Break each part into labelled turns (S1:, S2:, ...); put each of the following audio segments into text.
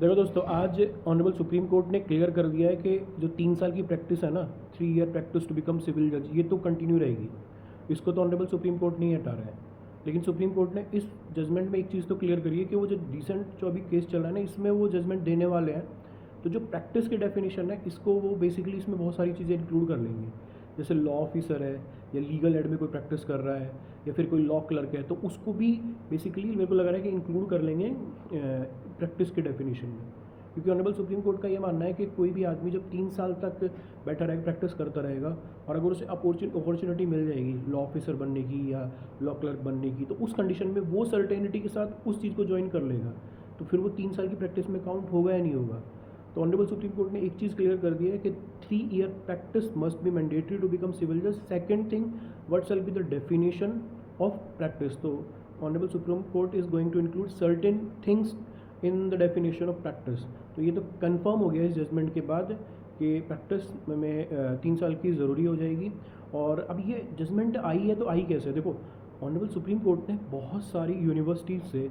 S1: देखो दोस्तों, आज ऑनरेबल सुप्रीम कोर्ट ने क्लियर कर दिया है कि जो 3 साल की प्रैक्टिस है ना, 3 year practice to become civil जज, ये तो कंटिन्यू रहेगी। इसको तो ऑनरेबल सुप्रीम कोर्ट नहीं हटा रहा है। लेकिन सुप्रीम कोर्ट ने इस जजमेंट में एक चीज़ तो क्लियर करी है कि वो जो रिसेंट जो अभी केस चल रहा है ना, इसमें वो जजमेंट देने वाले हैं। तो जो प्रैक्टिस की डेफिनेशन है, इसको वो बेसिकली इसमें बहुत सारी चीज़ें इंक्लूड कर लेंगे। जैसे लॉ ऑफिसर है या लीगल एड में कोई प्रैक्टिस कर रहा है या फिर कोई लॉ क्लर्क है, तो उसको भी बेसिकली मेरे को लग रहा है कि इंक्लूड कर लेंगे प्रैक्टिस के डेफिनेशन में। क्योंकि ऑनरेबल सुप्रीम कोर्ट का ये मानना है कि कोई भी आदमी जब 3 साल तक बैठा रहेगा, प्रैक्टिस करता रहेगा, और अगर उसे अपॉर्चुनिटी मिल जाएगी लॉ ऑफिसर बनने की या लॉ क्लर्क बनने की, तो उस कंडीशन में वो सर्टेनिटी के साथ उस चीज़ को ज्वाइन कर लेगा। तो फिर वो 3 साल की प्रैक्टिस में काउंट होगा या नहीं होगा। तो ऑनरेबल सुप्रीम कोर्ट ने एक चीज़ क्लियर कर दी है कि 3 year practice must be mandatory to become civil जज। Second thing, what shall be the definition of practice. तो honourable Supreme Court is going to include certain things in the definition of practice. तो ये तो confirm हो गया इस judgement के बाद कि प्रैक्टिस में 3 साल की ज़रूरी हो जाएगी। और अब ये जजमेंट आई है तो आई कैसे? देखो, ऑनरेबल सुप्रीम कोर्ट ने बहुत सारी यूनिवर्सिटीज़ से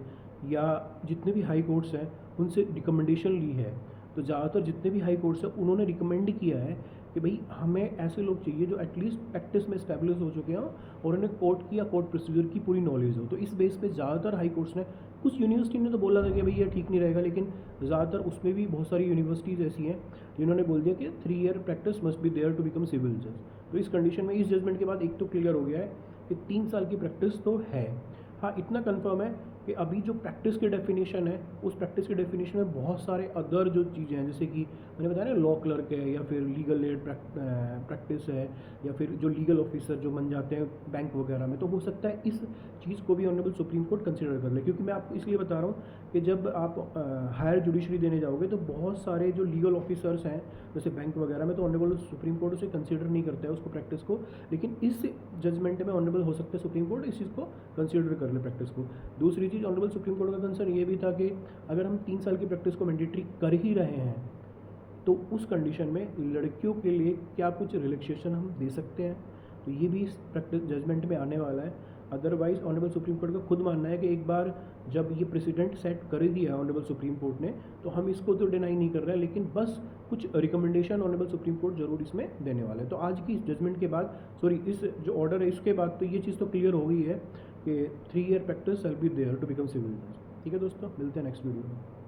S1: या जितने भी हाई कोर्ट्स हैं उनसे रिकमेंडेशन ली है। तो ज़्यादातर जितने भी हाई कोर्ट्स हैं उन्होंने रिकमेंड किया है कि भाई हमें ऐसे लोग चाहिए जो एटलीस्ट प्रैक्टिस में इस्टेब्लिश हो चुके हों और उन्हें कोर्ट की या कोर्ट प्रोसीजर की पूरी नॉलेज हो। तो इस बेस पे ज़्यादातर हाई कोर्ट्स ने, कुछ यूनिवर्सिटी ने तो बोला था कि भाई ये ठीक नहीं रहेगा, लेकिन ज़्यादातर उसमें भी बहुत सारी यूनिवर्सिटीज़ ऐसी हैं जिन्होंने बोल दिया कि 3 year practice must be there to become civil जज। तो इस कंडीशन में इस जजमेंट के बाद एक तो क्लियर हो गया है कि 3 साल की प्रैक्टिस तो है। हाँ, इतना कन्फर्म है कि अभी जो प्रैक्टिस की डेफिनेशन है, उस प्रैक्टिस की डेफिनेशन में बहुत सारे अदर जो चीज़ें हैं, जैसे कि मैंने बताया ना, लॉ क्लर्क है या फिर लीगल एड प्रैक्टिस है या फिर जो लीगल ऑफिसर जो बन जाते हैं बैंक वगैरह में, तो हो सकता है इस चीज़ को भी ऑनरेबल सुप्रीम कोर्ट कंसिडर कर ले। क्योंकि मैं आपको इसलिए बता रहा हूँ कि जब आप हायर जुडिशरी देने जाओगे तो बहुत सारे जो लीगल ऑफिसर्स हैं जैसे बैंक वगैरह में, तो ऑनरेबल सुप्रीम कोर्ट उसे कंसिडर नहीं करता है उसको, प्रैक्टिस को। लेकिन इस जजमेंट में ऑनरेबल हो सकता है सुप्रीम कोर्ट इस चीज़ को कंसिडर कर ले, प्रैक्टिस को। दूसरी चीज़, ऑनरेबल सुप्रीम कोर्ट का कंसर्न ये भी था कि अगर हम 3 साल की प्रैक्टिस को मैंडेटरी कर ही रहे हैं तो उस कंडीशन में लड़कियों के लिए क्या कुछ रिलैक्सेशन हम दे सकते हैं। तो ये भी इस प्रैक्टिस जजमेंट में आने वाला है। अदरवाइज ऑनरेबल सुप्रीम कोर्ट का खुद मानना है कि एक बार जब ये प्रेसिडेंट सेट कर ही दिया है ऑनरेबल सुप्रीम कोर्ट ने, तो हम इसको तो डिनाई नहीं कर रहे हैं, लेकिन बस कुछ रिकमेंडेशन ऑनरेबल सुप्रीम कोर्ट जरूर इसमें देने वाला है। तो आज की इस जजमेंट के बाद, सॉरी, इस जो ऑर्डर है इसके बाद तो ये चीज़ तो क्लियर हो गई है कि 3 year practice shall be there to become civil जज। ठीक है दोस्तों, मिलते हैं नेक्स्ट वीडियो में।